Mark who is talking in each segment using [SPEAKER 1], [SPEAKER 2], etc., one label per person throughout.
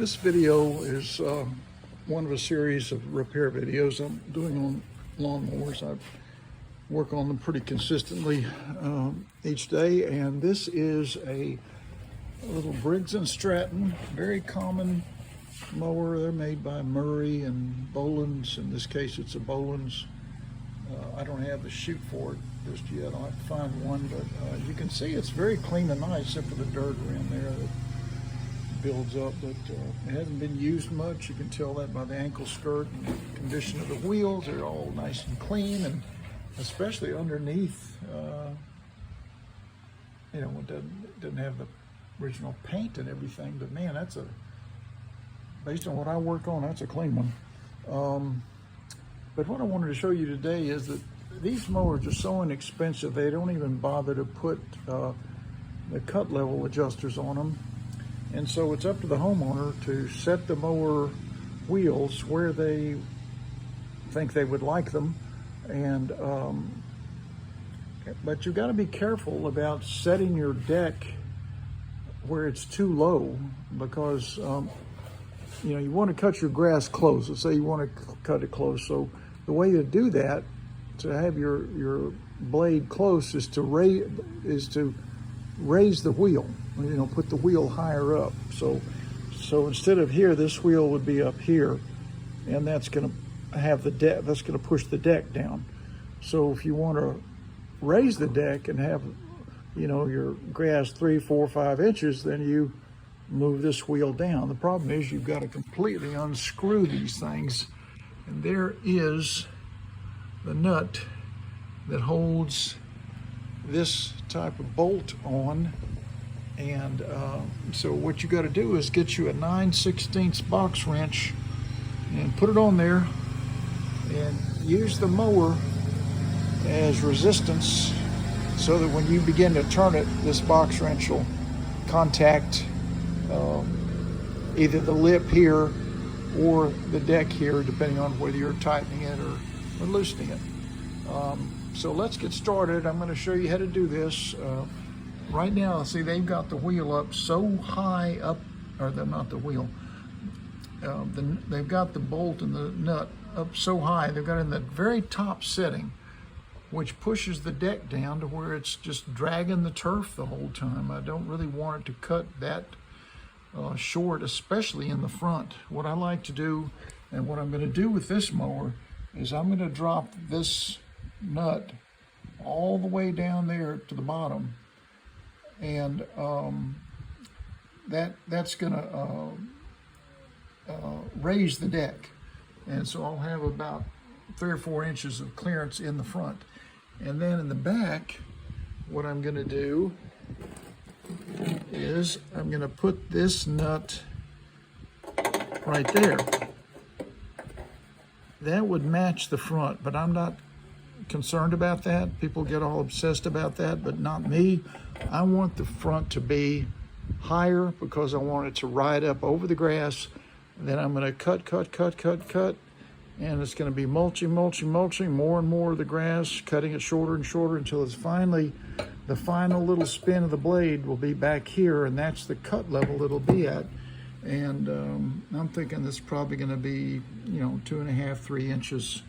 [SPEAKER 1] This video is one of a series of repair videos I'm doing on lawnmowers. I work on them pretty consistently each day, and this is a little Briggs & Stratton, very common mower. They're made by Murray and Bolens. In this case, it's a Bolens. I don't have the chute for it just yet. I'll have to find one, but you can see it's very clean and nice, except for the dirt around there that builds up, but it hasn't been used much. You can tell that by the ankle skirt and the condition of the wheels. They're all nice and clean, and especially underneath, you know, it doesn't have the original paint and everything, but man, based on what I work on, that's a clean one. But what I wanted to show you today is that these mowers are so inexpensive, they don't even bother to put the cut level adjusters on them. And so it's up to the homeowner to set the mower wheels where they think they would like them. And but you've got to be careful about setting your deck where it's too low, because you know, you want to cut your grass close. Let's say you want to cut it close. So the way to do that, to have your blade close, is to raise the wheel. You know, put the wheel higher up. So instead of here, this wheel would be up here, and that's going to have the deck. That's going to push the deck down. So if you want to raise the deck and have, you know, your grass 3, 4, 5 inches, then you move this wheel down. The problem is you've got to completely unscrew these things, and there is the nut that holds this type of bolt on. And so what you got to do is get you a 9/16 box wrench and put it on there, and use the mower as resistance, so that when you begin to turn it, this box wrench will contact either the lip here or the deck here, depending on whether you're tightening it or loosening it. So let's get started. I'm going to show you how to do this. Right now, see, they've got the wheel up so high up, or they're not the wheel. They've got the bolt and the nut up so high. They've got it in the very top setting, which pushes the deck down to where it's just dragging the turf the whole time. I don't really want it to cut that short, especially in the front. What I like to do, and what I'm going to do with this mower, is I'm going to drop this nut all the way down there to the bottom, and that's going to raise the deck. And so I'll have about 3 or 4 inches of clearance in the front. And then in the back, what I'm going to do is I'm going to put this nut right there. That would match the front, but I'm not concerned about that. People get all obsessed about that, but not me. I want the front to be higher because I want it to ride up over the grass. And then I'm going to cut, and it's going to be mulching more and more of the grass, cutting it shorter and shorter until it's finally, the final little spin of the blade will be back here, and that's the cut level it'll be at. And I'm thinking this is probably going to be, you know, 2.5, 3 inches,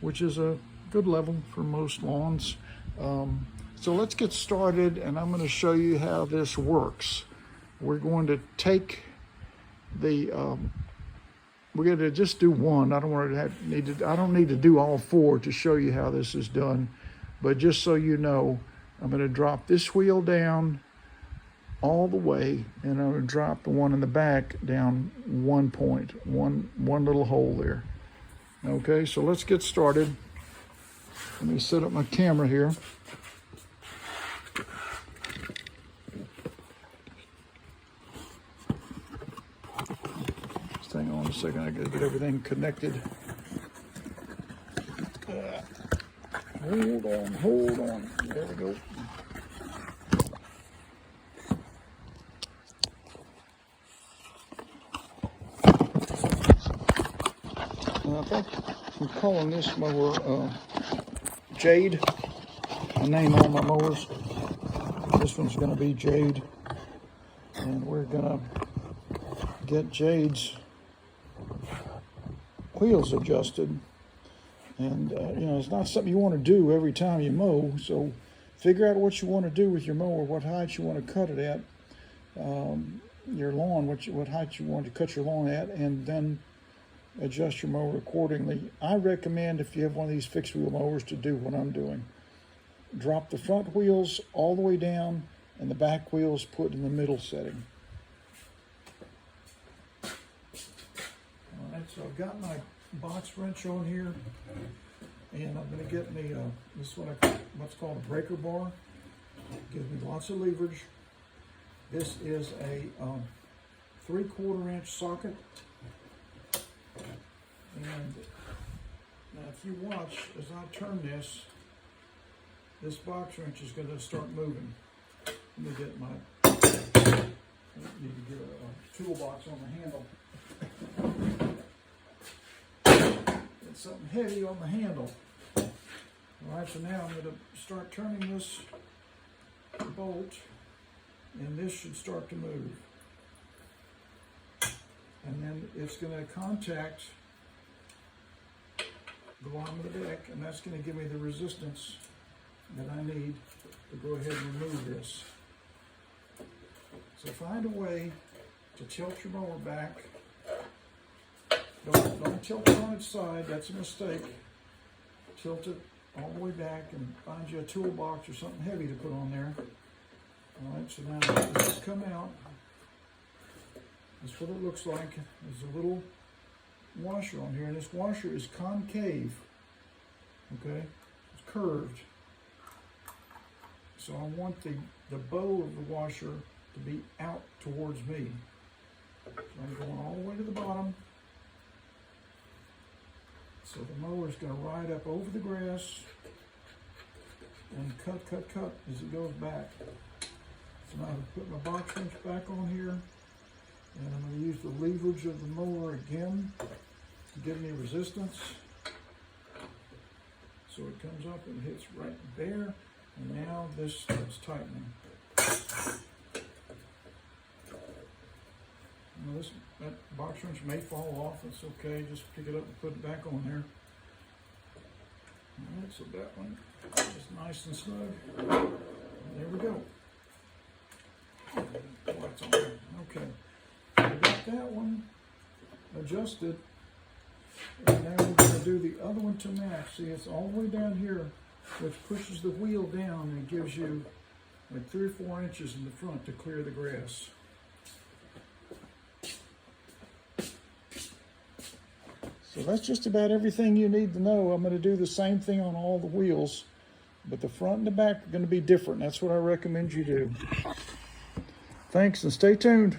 [SPEAKER 1] which is a good level for most lawns. So let's get started, and I'm going to show you how this works. We're going to take the we're going to just do one. I don't need to do all 4 to show you how this is done, but just so you know, I'm going to drop this wheel down all the way, and I'm going to drop the one in the back down 1 point, one little hole there. Okay, so let's get started. Let me set up my camera here. Just hang on a second, I gotta get everything connected. Hold on. There we go. I think I'm calling this mower Jade. I name all my mowers. This one's going to be Jade. And we're going to get Jade's wheels adjusted. And, you know, it's not something you want to do every time you mow. So figure out what you want to do with your mower, what height you want to cut it at, your lawn, what height you want to cut your lawn at, and then adjust your mower accordingly. I recommend, if you have one of these fixed wheel mowers, to do what I'm doing. Drop the front wheels all the way down and the back wheels put in the middle setting. All right, so I've got my box wrench on here, and I'm going to get me this is what's called a breaker bar. It gives me lots of leverage. This is a 3/4 inch socket, and now if you watch as I turn this box wrench is going to start moving. Let me get my need to get a toolbox on the handle. Get something heavy on the handle. All right, so now I'm going to start turning this bolt, and this should start to move. And then it's going to contact the bottom of the deck, and that's going to give me the resistance that I need to go ahead and remove this. So find a way to tilt your mower back. Don't tilt it on its side, that's a mistake. Tilt it all the way back and find you a toolbox or something heavy to put on there. All right, so now this has come out. That's what it looks like. There's a little washer on here, and this washer is concave, okay? It's curved. So I want the bow of the washer to be out towards me. So I'm going all the way to the bottom. So the mower is going to ride up over the grass and cut as it goes back. So now I'm put my box wrench back on here, and I'm going to use the leverage of the mower again to give me resistance. So it comes up and hits right there, and now this starts tightening. Now that box wrench may fall off, it's okay, just pick it up and put it back on there. All right, so that one is nice and snug. And there we go. Lights on. Okay, I got that one adjusted, and now we're going to do the other one to match. See, it's all the way down here, which pushes the wheel down and gives you like 3 or 4 inches in the front to clear the grass. So that's just about everything you need to know. I'm going to do the same thing on all the wheels, but the front and the back are going to be different. That's what I recommend you do. Thanks, and stay tuned.